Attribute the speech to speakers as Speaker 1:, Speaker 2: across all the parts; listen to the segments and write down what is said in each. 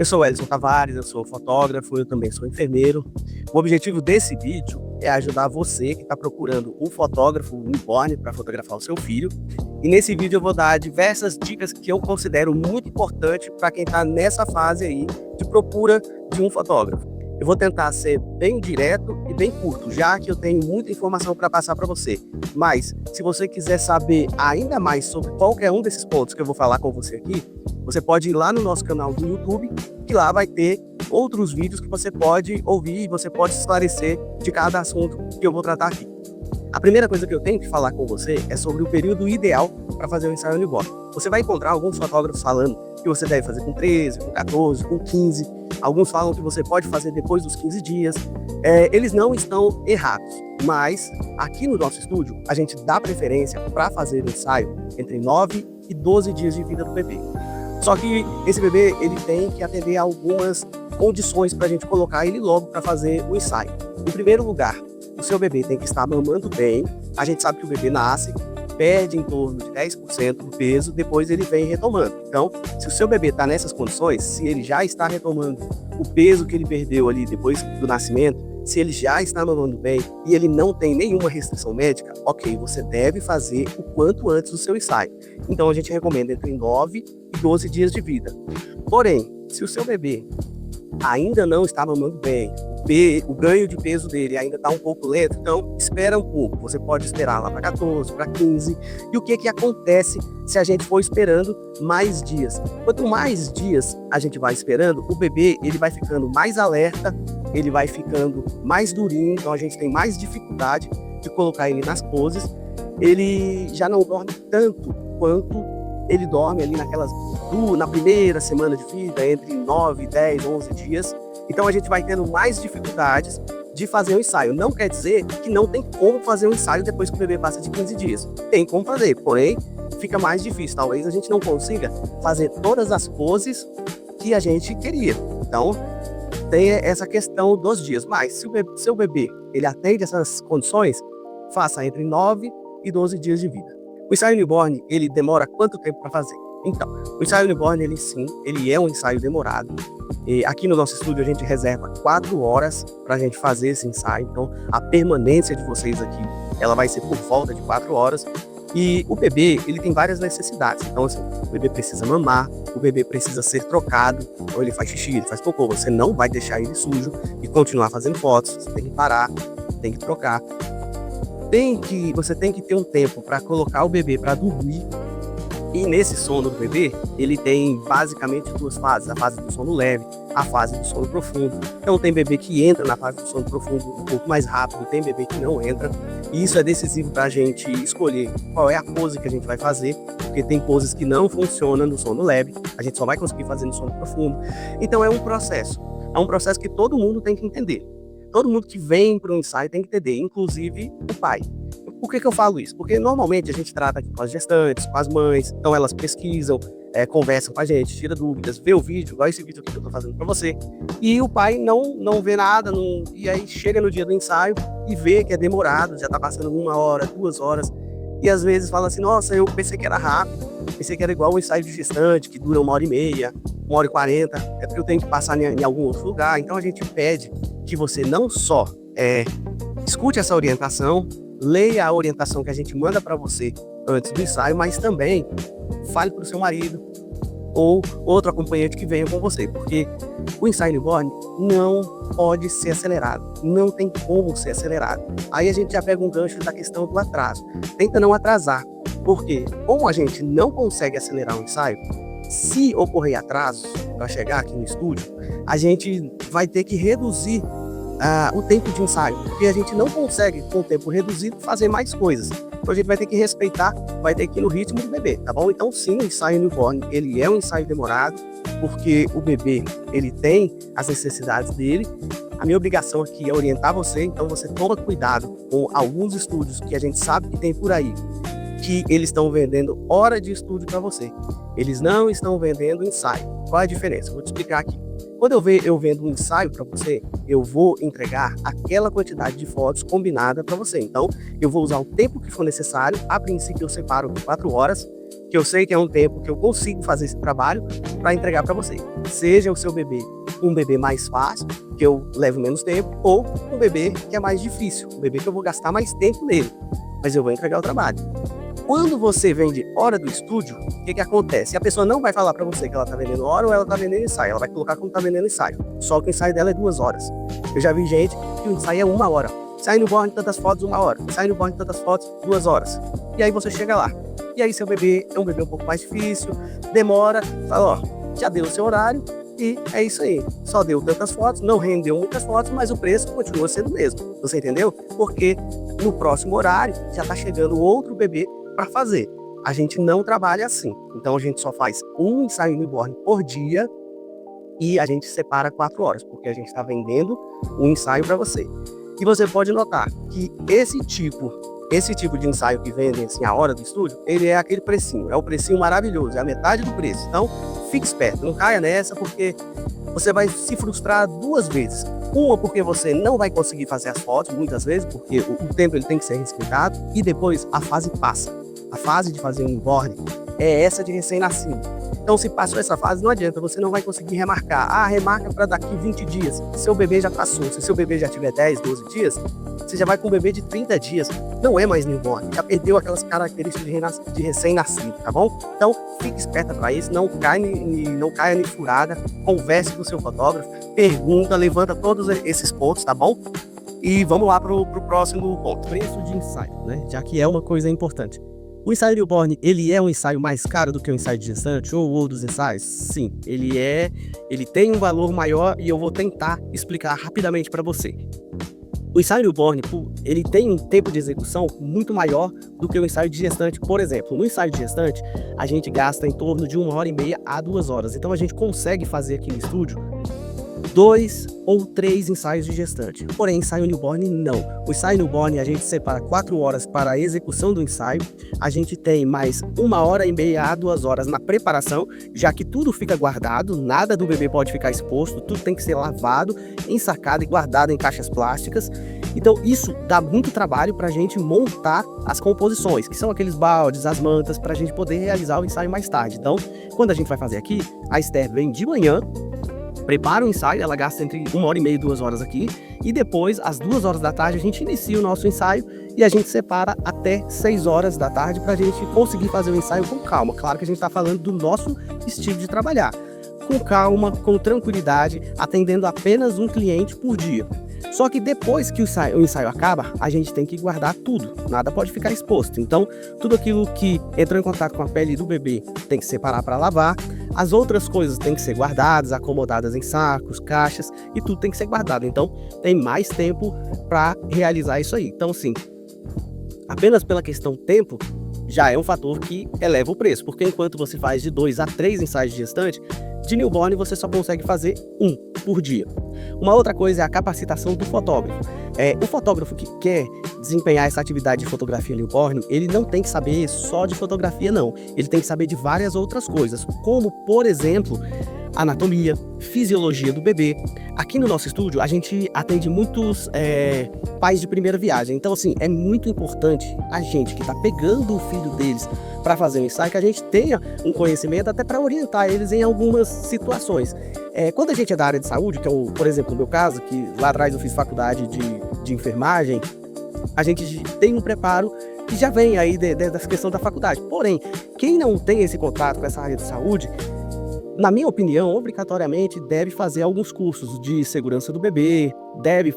Speaker 1: Eu sou Wellington Tavares, eu sou fotógrafo, eu também sou enfermeiro. O objetivo desse vídeo é ajudar você que está procurando um fotógrafo newborn para fotografar o seu filho. E nesse vídeo eu vou dar diversas dicas que eu considero muito importantes para quem está nessa fase aí de procura de um fotógrafo. Eu vou tentar ser bem direto e bem curto, já que eu tenho muita informação para passar para você. Mas, se você quiser saber ainda mais sobre qualquer um desses pontos que eu vou falar com você aqui, você pode ir lá no nosso canal do YouTube, que lá vai ter outros vídeos que você pode ouvir e você pode esclarecer de cada assunto que eu vou tratar aqui. A primeira coisa que eu tenho que falar com você é sobre o período ideal para fazer o ensaio newborn. Você vai encontrar alguns fotógrafos falando que você deve fazer com 13, com 14, com 15. Alguns falam que você pode fazer depois dos 15 dias. Eles não estão errados, mas aqui no nosso estúdio a gente dá preferência para fazer o ensaio entre 9 e 12 dias de vida do bebê. Só que esse bebê ele tem que atender a algumas condições para a gente colocar ele logo para fazer o ensaio. Em primeiro lugar, o seu bebê tem que estar mamando bem. A gente sabe que o bebê nasce, perde em torno de 10% do peso, depois ele vem retomando. Então, se o seu bebê está nessas condições, se ele já está retomando o peso que ele perdeu ali depois do nascimento, se ele já está mamando bem e ele não tem nenhuma restrição médica, ok, você deve fazer o quanto antes do seu ensaio. Então, a gente recomenda entre 9 e 12 dias de vida. Porém, se o seu bebê ainda não está mamando bem, o ganho de peso dele ainda está um pouco lento, então espera um pouco. Você pode esperar lá para 14, para 15. E o que acontece se a gente for esperando mais dias? Quanto mais dias a gente vai esperando, o bebê ele vai ficando mais alerta, ele vai ficando mais durinho, então a gente tem mais dificuldade de colocar ele nas poses. Ele já não dorme tanto quanto ele dorme ali na primeira semana de vida, entre 9, 10, 11 dias. Então a gente vai tendo mais dificuldades de fazer o ensaio. Não quer dizer que não tem como fazer o ensaio depois que o bebê passa de 15 dias. Tem como fazer, porém fica mais difícil. Talvez a gente não consiga fazer todas as poses que a gente queria. Então tem essa questão dos dias. Mas se o seu bebê ele atende essas condições, faça entre 9 e 12 dias de vida. O ensaio newborn, ele demora quanto tempo para fazer? Então, o ensaio newborn, ele é um ensaio demorado. E aqui no nosso estúdio a gente reserva 4 horas para a gente fazer esse ensaio. Então, a permanência de vocês aqui, ela vai ser por volta de 4 horas. E o bebê, ele tem várias necessidades. Então, assim, o bebê precisa mamar, o bebê precisa ser trocado. Então, ele faz xixi, ele faz cocô. Você não vai deixar ele sujo e continuar fazendo fotos. Você tem que parar, tem que trocar. Você tem que ter um tempo para colocar o bebê para dormir. E nesse sono do bebê, ele tem basicamente 2 fases, a fase do sono leve, a fase do sono profundo. Então tem bebê que entra na fase do sono profundo um pouco mais rápido, tem bebê que não entra. E isso é decisivo para a gente escolher qual é a pose que a gente vai fazer, porque tem poses que não funcionam no sono leve, a gente só vai conseguir fazer no sono profundo. Então é um processo que todo mundo tem que entender. Todo mundo que vem para o ensaio tem que entender, inclusive o pai. Por que eu falo isso? Porque normalmente a gente trata aqui com as gestantes, com as mães, então elas pesquisam, conversam com a gente, tira dúvidas, vê o vídeo, igual esse vídeo aqui que eu tô fazendo para você, e o pai não vê nada, e aí chega no dia do ensaio e vê que é demorado, já tá passando 1 hora, 2 horas, e às vezes fala assim, nossa, eu pensei que era rápido, pensei que era igual o ensaio de gestante, que dura 1h30, 1h40, é porque eu tenho que passar em algum outro lugar. Então a gente pede que você não só escute essa orientação, leia a orientação que a gente manda para você antes do ensaio, mas também fale para o seu marido ou outro acompanhante que venha com você, porque o ensaio newborn não pode ser acelerado, não tem como ser acelerado. Aí a gente já pega um gancho da questão do atraso. Tenta não atrasar, porque como a gente não consegue acelerar o ensaio, se ocorrer atrasos para chegar aqui no estúdio, a gente vai ter que reduzir o tempo de ensaio, porque a gente não consegue, com o tempo reduzido, fazer mais coisas. Então a gente vai ter que respeitar, vai ter que ir no ritmo do bebê, tá bom? Então sim, o ensaio newborn, ele é um ensaio demorado, porque o bebê, ele tem as necessidades dele. A minha obrigação aqui é orientar você, então você toma cuidado com alguns estúdios que a gente sabe que tem por aí, que eles estão vendendo hora de estúdio para você. Eles não estão vendendo ensaio. Qual é a diferença? Vou te explicar aqui. Quando eu vendo um ensaio para você, eu vou entregar aquela quantidade de fotos combinada para você. Então, eu vou usar o tempo que for necessário. A princípio, eu separo 4 horas, que eu sei que é um tempo que eu consigo fazer esse trabalho para entregar para você. Seja o seu bebê um bebê mais fácil, que eu levo menos tempo, ou um bebê que é mais difícil, um bebê que eu vou gastar mais tempo nele, mas eu vou entregar o trabalho. Quando você vende hora do estúdio, o que acontece? A pessoa não vai falar para você que ela está vendendo hora ou ela está vendendo ensaio, ela vai colocar como está vendendo ensaio, só que o ensaio dela é 2 horas. Eu já vi gente que o ensaio é 1 hora. Sai no borne tantas fotos, 1 hora. Sai no borne tantas fotos, 2 horas. E aí você chega lá. E aí seu bebê é um bebê um pouco mais difícil, demora, fala, ó, já deu o seu horário e é isso aí. Só deu tantas fotos, não rendeu muitas fotos, mas o preço continua sendo o mesmo. Você entendeu? Porque no próximo horário já tá chegando outro bebê para fazer. A gente não trabalha assim. Então a gente só faz um ensaio newborn por dia e a gente separa 4 horas, porque a gente está vendendo um ensaio para você. E você pode notar que esse tipo de ensaio que vendem assim a hora do estúdio, ele é aquele precinho, é o precinho maravilhoso, é a metade do preço. Então, fique esperto, não caia nessa, porque você vai se frustrar 2 vezes. Uma, porque você não vai conseguir fazer as fotos, muitas vezes, porque o tempo ele tem que ser respeitado, e depois a fase passa. A fase de fazer um newborn é essa de recém-nascido. Então, se passou essa fase, não adianta, você não vai conseguir remarcar. Ah, remarca para daqui 20 dias. Seu bebê já passou. Se seu bebê já tiver 10, 12 dias, você já vai com um bebê de 30 dias. Não é mais newborn, já perdeu aquelas características de recém-nascido, tá bom? Então, fique esperta para isso, não caia em furada, converse com o seu fotógrafo, pergunta, levanta todos esses pontos, tá bom? E vamos lá pro próximo ponto. Preço de ensaio, né? Já que é uma coisa importante. O ensaio newborn, ele é um ensaio mais caro do que o ensaio de gestante ou dos ensaios? Sim, ele tem um valor maior e eu vou tentar explicar rapidamente para você. O ensaio newborn, ele tem um tempo de execução muito maior do que o ensaio de gestante. Por exemplo, no ensaio de gestante, a gente gasta em torno de 1h30 a 2 horas. Então a gente consegue fazer aqui no estúdio 2 ou 3 ensaios de gestante. Porém, ensaio newborn não. O ensaio newborn a gente separa 4 horas para a execução do ensaio. A gente tem mais 1h30 a 2 horas na preparação, já que tudo fica guardado, nada do bebê pode ficar exposto, tudo tem que ser lavado, ensacado e guardado em caixas plásticas. Então isso dá muito trabalho para a gente montar as composições, que são aqueles baldes, as mantas, para a gente poder realizar o ensaio mais tarde. Então, quando a gente vai fazer aqui, a Esther vem de manhã, prepara o ensaio, ela gasta entre 1h30 e 2 horas aqui, e depois, às 2 horas da tarde, a gente inicia o nosso ensaio e a gente separa até 6 horas da tarde para a gente conseguir fazer o ensaio com calma. Claro que a gente está falando do nosso estilo de trabalhar, com calma, com tranquilidade, atendendo apenas um cliente por dia. Só que depois que o ensaio acaba, a gente tem que guardar tudo, nada pode ficar exposto. Então, tudo aquilo que entrou em contato com a pele do bebê tem que separar para lavar, as outras coisas têm que ser guardadas, acomodadas em sacos, caixas, e tudo tem que ser guardado. Então, tem mais tempo para realizar isso aí. Então, sim, apenas pela questão tempo, já é um fator que eleva o preço, porque enquanto você faz de 2 a 3 ensaios de gestante, de newborn você só consegue fazer 1 por dia. Uma outra coisa é a capacitação do fotógrafo. O fotógrafo que quer desempenhar essa atividade de fotografia newborn, ele não tem que saber só de fotografia não, ele tem que saber de várias outras coisas, como por exemplo, anatomia, fisiologia do bebê. Aqui no nosso estúdio a gente atende muitos pais de primeira viagem, então assim, é muito importante a gente que está pegando o filho deles para fazer um ensaio, que a gente tenha um conhecimento até para orientar eles em algumas situações. Quando a gente é da área de saúde, que é por exemplo no meu caso, que lá atrás eu fiz faculdade de enfermagem, a gente tem um preparo que já vem aí dessa questão da faculdade. Porém, quem não tem esse contato com essa área de saúde, na minha opinião, obrigatoriamente deve fazer alguns cursos de segurança do bebê, deve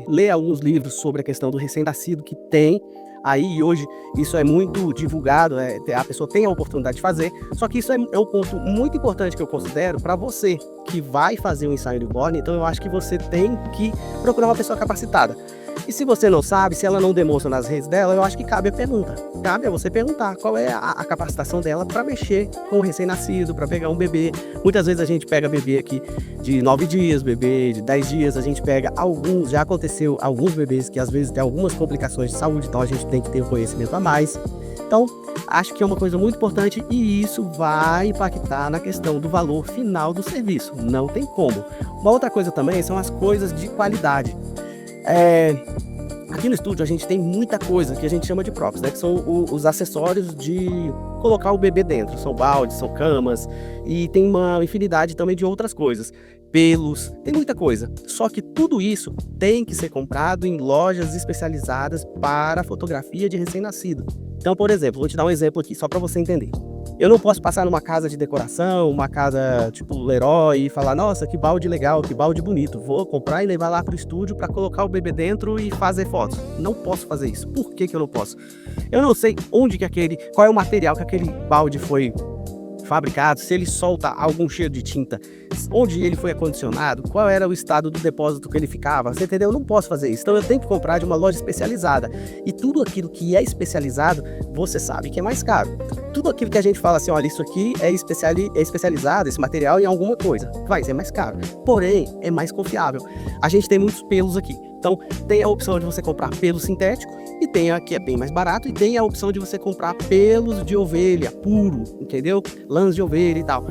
Speaker 1: ler alguns livros sobre a questão do recém-nascido que tem aí, hoje isso é muito divulgado, a pessoa tem a oportunidade de fazer, só que isso é um ponto muito importante que eu considero para você que vai fazer um ensaio newborn. Então eu acho que você tem que procurar uma pessoa capacitada. E se você não sabe, se ela não demonstra nas redes dela, eu acho que cabe a pergunta. Cabe a você perguntar qual é a capacitação dela para mexer com o recém-nascido, para pegar um bebê. Muitas vezes a gente pega bebê aqui de 9 dias, bebê de 10 dias, a gente pega alguns, já aconteceu alguns bebês que às vezes tem algumas complicações de saúde, então a gente tem que ter um conhecimento a mais. Então, acho que é uma coisa muito importante e isso vai impactar na questão do valor final do serviço, não tem como. Uma outra coisa também são as coisas de qualidade. Aqui no estúdio a gente tem muita coisa que a gente chama de props, né? Que são os acessórios de colocar o bebê dentro. São baldes, são camas e tem uma infinidade também de outras coisas. Pelos, tem muita coisa. Só que tudo isso tem que ser comprado em lojas especializadas para fotografia de recém-nascido. Então, por exemplo, vou te dar um exemplo aqui, só para você entender. Eu não posso passar numa casa de decoração, uma casa tipo Leroy e falar, nossa, que balde legal, que balde bonito. Vou comprar e levar lá pro estúdio para colocar o bebê dentro e fazer fotos. Não posso fazer isso. Por que que eu não posso? Eu não sei onde que qual é o material que aquele balde foi fabricado, se ele solta algum cheiro de tinta, onde ele foi acondicionado, qual era o estado do depósito que ele ficava, você entendeu? Eu não posso fazer isso, então eu tenho que comprar de uma loja especializada, e tudo aquilo que é especializado, você sabe que é mais caro. Tudo aquilo que a gente fala assim, olha, isso aqui é especializado, esse material em alguma coisa, vai ser mais caro, porém, é mais confiável. A gente tem muitos pelos aqui, então tem a opção de você comprar pelo sintético, e tem a que é bem mais barato, e tem a opção de você comprar pelos de ovelha puro, entendeu? Lãs de ovelha e tal.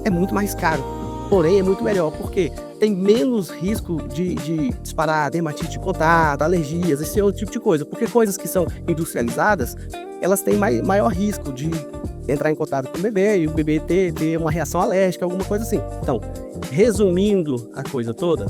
Speaker 1: É muito mais caro, porém é muito melhor, porque tem menos risco de disparar dermatite de contato, alergias, esse outro tipo de coisa. Porque coisas que são industrializadas, elas têm maior risco de entrar em contato com o bebê e o bebê ter uma reação alérgica, alguma coisa assim. Então, resumindo a coisa toda,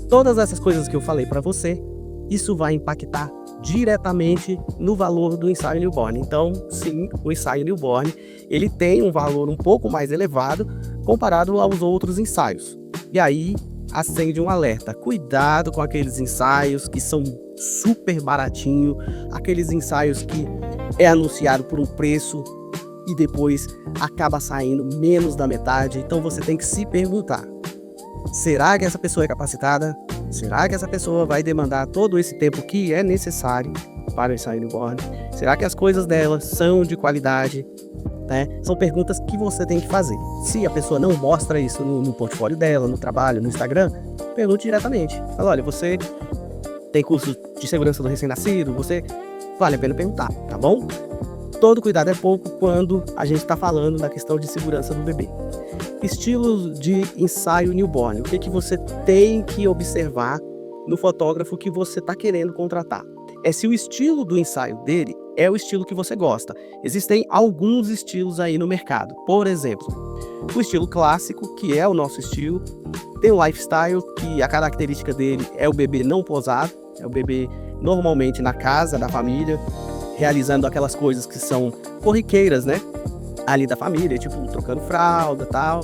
Speaker 1: todas essas coisas que eu falei para você, isso vai impactar diretamente no valor do ensaio newborn. Então, sim, o ensaio newborn, ele tem um valor um pouco mais elevado comparado aos outros ensaios. E aí, acende um alerta. Cuidado com aqueles ensaios que são super baratinho, aqueles ensaios que é anunciado por um preço e depois acaba saindo menos da metade. Então, você tem que se perguntar, será que essa pessoa é capacitada? Será que essa pessoa vai demandar todo esse tempo que é necessário para o ensaio newborn? Será que as coisas dela são de qualidade? Né? São perguntas que você tem que fazer. Se a pessoa não mostra isso no portfólio dela, no trabalho, no Instagram, pergunte diretamente. Fala, olha, você tem curso de segurança do recém-nascido? Vale a pena perguntar, tá bom? Todo cuidado é pouco quando a gente está falando da questão de segurança do bebê. Estilos de ensaio newborn. O que você tem que observar no fotógrafo que você está querendo contratar? É se o estilo do ensaio dele é o estilo que você gosta. Existem alguns estilos aí no mercado. Por exemplo, o estilo clássico, que é o nosso estilo. Tem o lifestyle, que a característica dele é o bebê não posado. É o bebê normalmente na casa da família, realizando aquelas coisas que são corriqueiras, né? Ali da família, tipo trocando fralda e tal.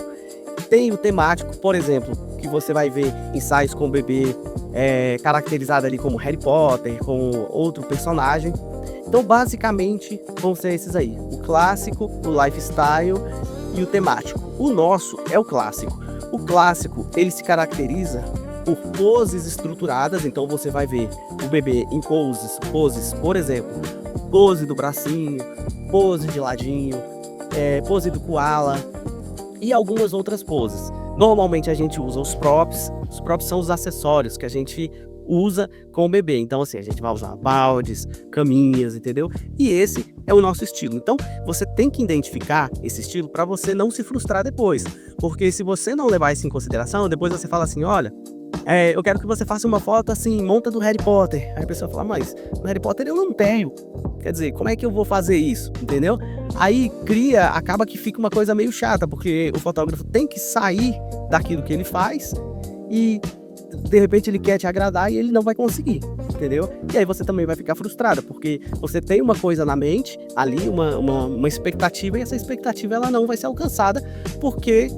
Speaker 1: Tem o temático, por exemplo, que você vai ver ensaios com o bebê caracterizado ali como Harry Potter, com outro personagem. Então, basicamente, vão ser esses aí. O clássico, o lifestyle e o temático. O nosso é o clássico. O clássico, ele se caracteriza por poses estruturadas. Então, você vai ver o bebê em poses, por exemplo, pose do bracinho, pose de ladinho, pose do koala e algumas outras poses. Normalmente a gente usa os props. Os props são os acessórios que a gente usa com o bebê. Então assim, a gente vai usar baldes, caminhas, entendeu? E esse é o nosso estilo. Então você tem que identificar esse estilo para você não se frustrar depois. Porque se você não levar isso em consideração, depois você fala assim, olha, eu quero que você faça uma foto assim, monta do Harry Potter. Aí a pessoa fala, mas no Harry Potter eu não tenho. Quer dizer, como é que eu vou fazer isso? Entendeu? Aí acaba que fica uma coisa meio chata, porque o fotógrafo tem que sair daquilo que ele faz e de repente ele quer te agradar e ele não vai conseguir, entendeu? E aí você também vai ficar frustrada, porque você tem uma coisa na mente, ali, uma expectativa, e essa expectativa ela não vai ser alcançada, porque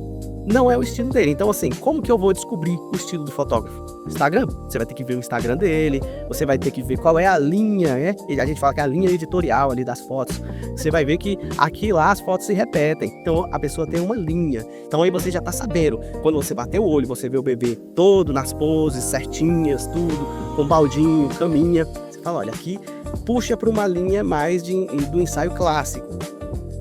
Speaker 1: não é o estilo dele. Então assim, como que eu vou descobrir o estilo do fotógrafo? Instagram. Você vai ter que ver o Instagram dele, você vai ter que ver qual é a linha, né? E a gente fala que é a linha editorial ali das fotos. Você vai ver que aqui lá as fotos se repetem. Então a pessoa tem uma linha. Então aí você já tá sabendo. Quando você bater o olho, você vê o bebê todo nas poses certinhas, tudo, com baldinho, caminha. Você fala, olha, aqui puxa para uma linha mais do ensaio clássico.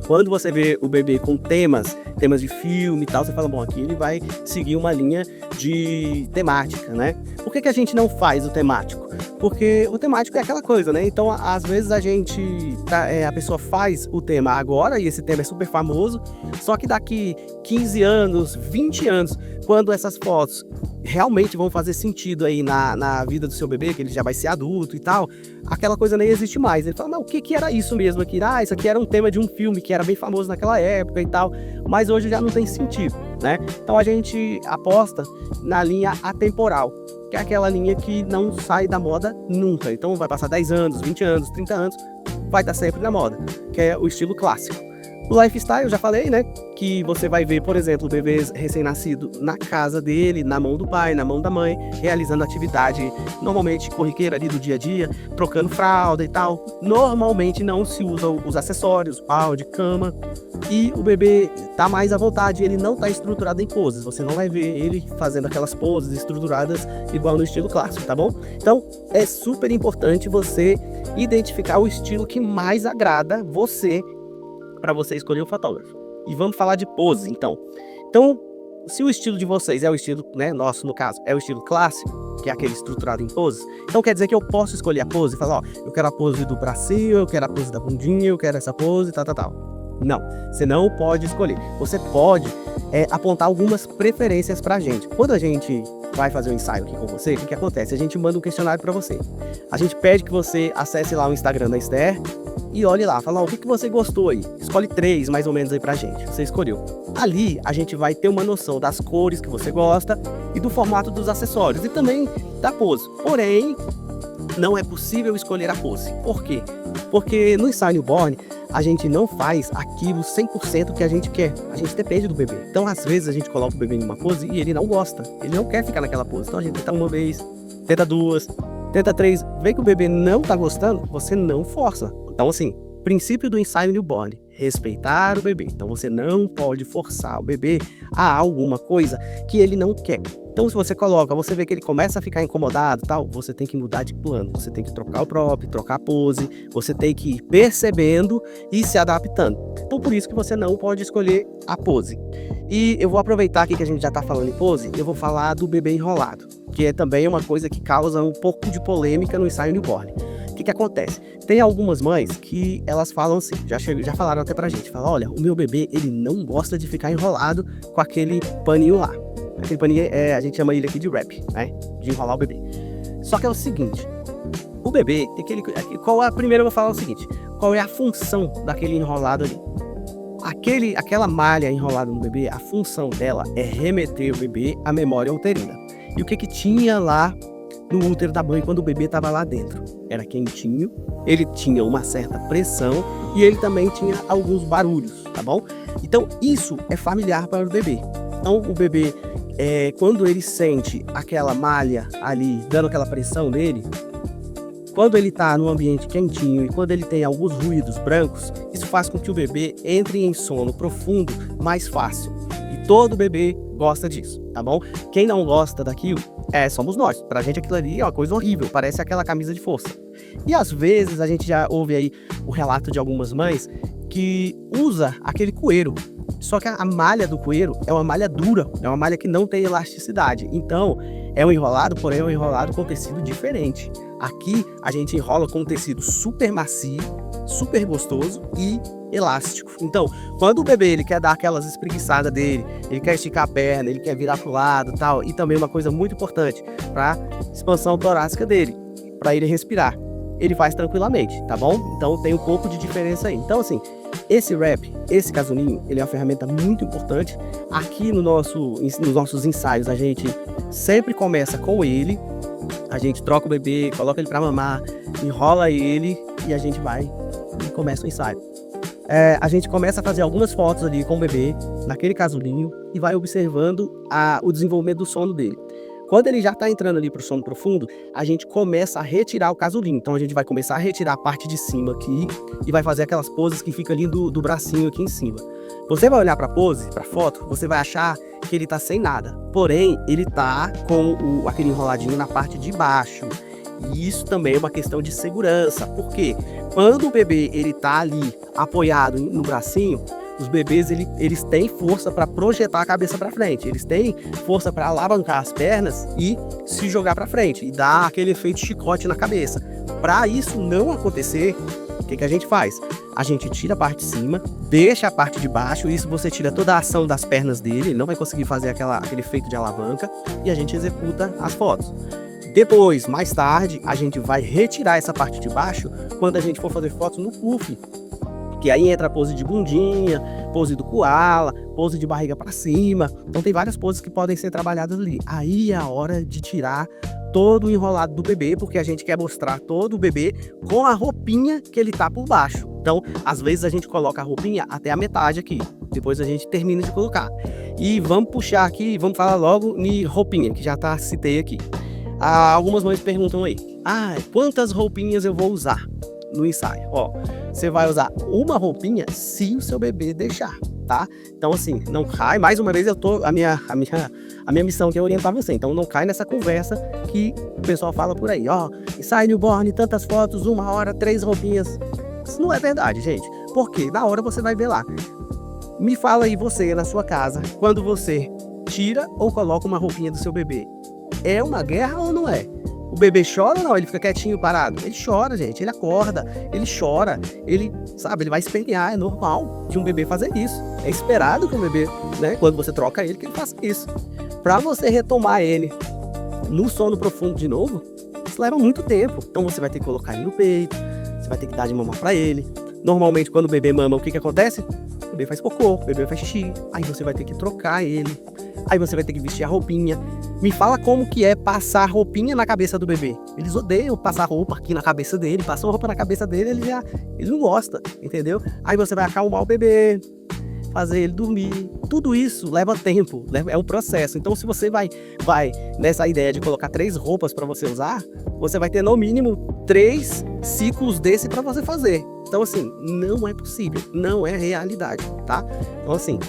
Speaker 1: Quando você vê o bebê com temas de filme e tal, você fala, bom, aqui ele vai seguir uma linha de temática, né? Por que a gente não faz o temático? Porque o temático é aquela coisa, né? Então, às vezes a pessoa faz o tema agora, e esse tema é super famoso, só que daqui 15 anos, 20 anos, quando essas fotos realmente vão fazer sentido aí na vida do seu bebê, que ele já vai ser adulto e tal, aquela coisa nem existe mais. Ele fala, não, o que era isso mesmo aqui? Ah, isso aqui era um tema de um filme que era bem famoso naquela época e tal, mas hoje já não tem sentido, né? Então a gente aposta na linha atemporal, que é aquela linha que não sai da moda nunca. Então vai passar 10 anos, 20 anos, 30 anos, vai estar sempre na moda, que é o estilo clássico. O lifestyle, eu já falei, né, que você vai ver, por exemplo, bebês recém-nascidos na casa dele, na mão do pai, na mão da mãe, realizando atividade normalmente corriqueira ali do dia a dia, trocando fralda e tal. Normalmente não se usam os acessórios, balde, cama, e o bebê tá mais à vontade, ele não tá estruturado em poses. Você não vai ver ele fazendo aquelas poses estruturadas igual no estilo clássico, tá bom? Então, é super importante você identificar o estilo que mais agrada você, para você escolher o fotógrafo. E vamos falar de pose, então. Então, se o estilo de vocês é o estilo, né, nosso no caso, é o estilo clássico, que é aquele estruturado em poses, então quer dizer que eu posso escolher a pose e falar, ó, eu quero a pose do bracinho, eu quero a pose da bundinha, eu quero essa pose, tal. Não, você não pode escolher. Você pode apontar algumas preferências pra gente. Quando a gente vai fazer um ensaio aqui com você, o que acontece? A gente manda um questionário pra você. A gente pede que você acesse lá o Instagram da Esther e olhe lá, fala, ó, o que você gostou aí? Escolhe 3 mais ou menos aí pra gente, você escolheu. Ali a gente vai ter uma noção das cores que você gosta e do formato dos acessórios e também da pose. Porém, não é possível escolher a pose. Por quê? Porque no ensaio newborn, a gente não faz aquilo 100% que a gente quer. A gente depende do bebê. Então, às vezes, a gente coloca o bebê em uma pose e ele não gosta. Ele não quer ficar naquela pose. Então, a gente tenta uma vez, tenta 2, tenta 3. Vê que o bebê não tá gostando, você não força. Então, assim, princípio do ensaio newborn, respeitar o bebê. Então, você não pode forçar o bebê a alguma coisa que ele não quer. Então, se você coloca, você vê que ele começa a ficar incomodado e tal, você tem que mudar de plano. Você tem que trocar o prop, trocar a pose, você tem que ir percebendo e se adaptando. Então, por isso que você não pode escolher a pose. E eu vou aproveitar aqui que a gente já tá falando em pose, eu vou falar do bebê enrolado, que é também uma coisa que causa um pouco de polêmica no ensaio newborn. O que acontece? Tem algumas mães que elas falam assim, já falaram até pra gente, falam, olha, o meu bebê, ele não gosta de ficar enrolado com aquele paninho lá. Aquele paninho, a gente chama ele aqui de wrap, né? De enrolar o bebê. Só que é o seguinte, o bebê, primeiro eu vou falar o seguinte, qual é a função daquele enrolado ali? Aquela malha enrolada no bebê, a função dela é remeter o bebê à memória uterina. E o que tinha lá no útero da mãe quando o bebê estava lá dentro? Era quentinho, ele tinha uma certa pressão e ele também tinha alguns barulhos, tá bom? Então isso é familiar para o bebê. Então o bebê, quando ele sente aquela malha ali dando aquela pressão nele, quando ele está num ambiente quentinho e quando ele tem alguns ruídos brancos, isso faz com que o bebê entre em sono profundo mais fácil. E todo bebê gosta disso, tá bom? Quem não gosta daquilo, somos nós. Pra gente aquilo ali é uma coisa horrível, parece aquela camisa de força. E às vezes a gente já ouve aí o relato de algumas mães que usa aquele cueiro. Só que a malha do cueiro é uma malha dura, é uma malha que não tem elasticidade. Então, é um enrolado, porém é um enrolado com tecido diferente. Aqui, a gente enrola com um tecido super macio, super gostoso e elástico. Então, quando o bebê ele quer dar aquelas espreguiçadas dele, ele quer esticar a perna, ele quer virar pro lado e tal, e também uma coisa muito importante, para expansão torácica dele, para ele respirar. Ele faz tranquilamente, tá bom? Então tem um pouco de diferença aí. Então assim, esse wrap, esse casulinho, ele é uma ferramenta muito importante. Aqui nos nossos ensaios, a gente sempre começa com ele. A gente troca o bebê, coloca ele pra mamar, enrola ele e a gente vai e começa o ensaio. A gente começa a fazer algumas fotos ali com o bebê, naquele casulinho, e vai observando o desenvolvimento do sono dele. Quando ele já está entrando ali para o sono profundo, a gente começa a retirar o casulinho. Então a gente vai começar a retirar a parte de cima aqui e vai fazer aquelas poses que fica ali do bracinho aqui em cima. Você vai olhar para a pose, para a foto, você vai achar que ele está sem nada. Porém, ele está com aquele enroladinho na parte de baixo. E isso também é uma questão de segurança. Porque quando o bebê ele está ali apoiado no bracinho, Os bebês, eles têm força para projetar a cabeça para frente, eles têm força para alavancar as pernas e se jogar para frente, e dar aquele efeito chicote na cabeça. Para isso não acontecer, o que a gente faz? A gente tira a parte de cima, deixa a parte de baixo, isso você tira toda a ação das pernas dele, ele não vai conseguir fazer aquele efeito de alavanca, e a gente executa as fotos. Depois, mais tarde, a gente vai retirar essa parte de baixo quando a gente for fazer fotos no puff, que aí entra a pose de bundinha, pose do koala, pose de barriga para cima. Então tem várias poses que podem ser trabalhadas ali. Aí é a hora de tirar todo o enrolado do bebê, porque a gente quer mostrar todo o bebê com a roupinha que ele tá por baixo. Então, às vezes a gente coloca a roupinha até a metade aqui, depois a gente termina de colocar. E vamos puxar aqui, vamos falar logo em roupinha, que já citei aqui. Algumas mães perguntam aí, quantas roupinhas eu vou usar no ensaio? Ó, você vai usar uma roupinha se o seu bebê deixar, tá? Então assim, não cai, mais uma vez a minha missão aqui é orientar você, então não cai nessa conversa que o pessoal fala por aí, ó, ensaio newborn, tantas fotos, 1 hora, 3 roupinhas. Isso não é verdade, gente, porque na hora você vai ver lá. Me fala aí você, na sua casa, quando você tira ou coloca uma roupinha do seu bebê, é uma guerra ou não é? O bebê chora ou não? Ele fica quietinho, parado? Ele chora, gente. Ele acorda, ele chora, ele vai espernear. É normal de um bebê fazer isso. É esperado que o bebê, né, quando você troca ele, que ele faça isso. Para você retomar ele no sono profundo de novo, isso leva muito tempo. Então você vai ter que colocar ele no peito, você vai ter que dar de mamar para ele. Normalmente, quando o bebê mama, o que acontece? O bebê faz cocô, o bebê faz xixi. Aí você vai ter que trocar ele. Aí você vai ter que vestir a roupinha. Me fala como que é passar roupinha na cabeça do bebê. Eles odeiam passar roupa aqui na cabeça dele. Passou roupa na cabeça dele, ele não gosta, entendeu? Aí você vai acalmar o bebê, fazer ele dormir. Tudo isso leva tempo, é um processo. Então, se você vai nessa ideia de colocar 3 roupas para você usar, você vai ter no mínimo 3 ciclos desse para você fazer. Então, assim, não é possível, não é realidade, tá? Então, assim,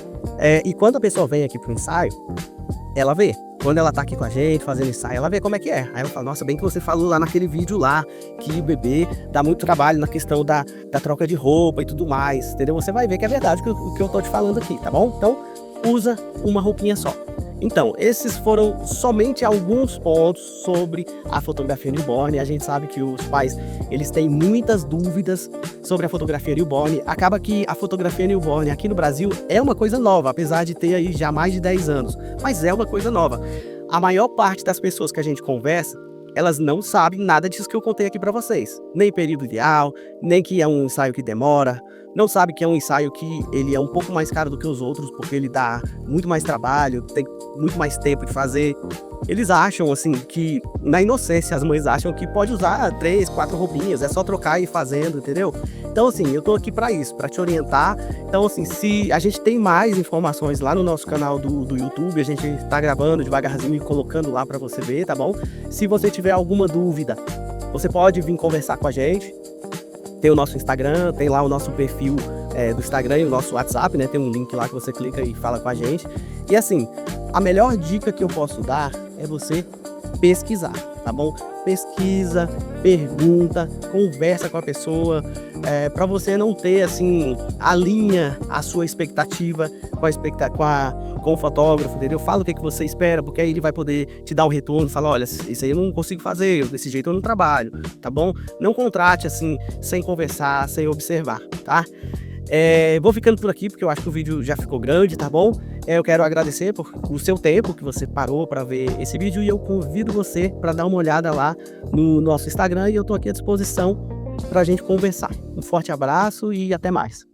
Speaker 1: e quando a pessoa vem aqui pro ensaio, ela vê. Quando ela tá aqui com a gente, fazendo ensaio, ela vê como é que é. Aí ela fala, nossa, bem que você falou lá naquele vídeo lá, que o bebê dá muito trabalho na questão da troca de roupa e tudo mais, entendeu? Você vai ver que é verdade o que eu tô te falando aqui, tá bom? Então, usa uma roupinha só. Então, esses foram somente alguns pontos sobre a fotografia newborn. A gente sabe que os pais, eles têm muitas dúvidas sobre a fotografia newborn. Acaba que a fotografia newborn aqui no Brasil é uma coisa nova, apesar de ter aí já mais de 10 anos, mas é uma coisa nova. A maior parte das pessoas que a gente conversa, elas não sabem nada disso que eu contei aqui para vocês. Nem período ideal, nem que é um ensaio que demora, não sabe que é um ensaio que ele é um pouco mais caro do que os outros, porque ele dá muito mais trabalho, tem muito mais tempo de fazer. Eles acham, assim, que na inocência, as mães acham que pode usar 3, 4 roupinhas, é só trocar e ir fazendo, entendeu? Então, assim, eu tô aqui para isso, para te orientar. Então, assim, se a gente tem mais informações lá no nosso canal do YouTube, a gente tá gravando devagarzinho e colocando lá para você ver, tá bom? Se você tiver alguma dúvida, você pode vir conversar com a gente. Tem o nosso Instagram, tem lá o nosso perfil do Instagram e o nosso WhatsApp, né? Tem um link lá que você clica e fala com a gente. E assim, a melhor dica que eu posso dar é você pesquisar, tá bom? Pesquisa, pergunta, conversa com a pessoa, para você não ter, assim, alinha a sua expectativa com o fotógrafo, entendeu? Fala o que você espera, porque aí ele vai poder te dar um retorno, falar, olha, isso aí eu não consigo fazer, desse jeito eu não trabalho, tá bom? Não contrate, assim, sem conversar, sem observar, tá? Vou ficando por aqui, porque eu acho que o vídeo já ficou grande, tá bom? Eu quero agradecer por o seu tempo que você parou para ver esse vídeo e eu convido você para dar uma olhada lá no nosso Instagram e eu tô aqui à disposição para a gente conversar. Um forte abraço e até mais.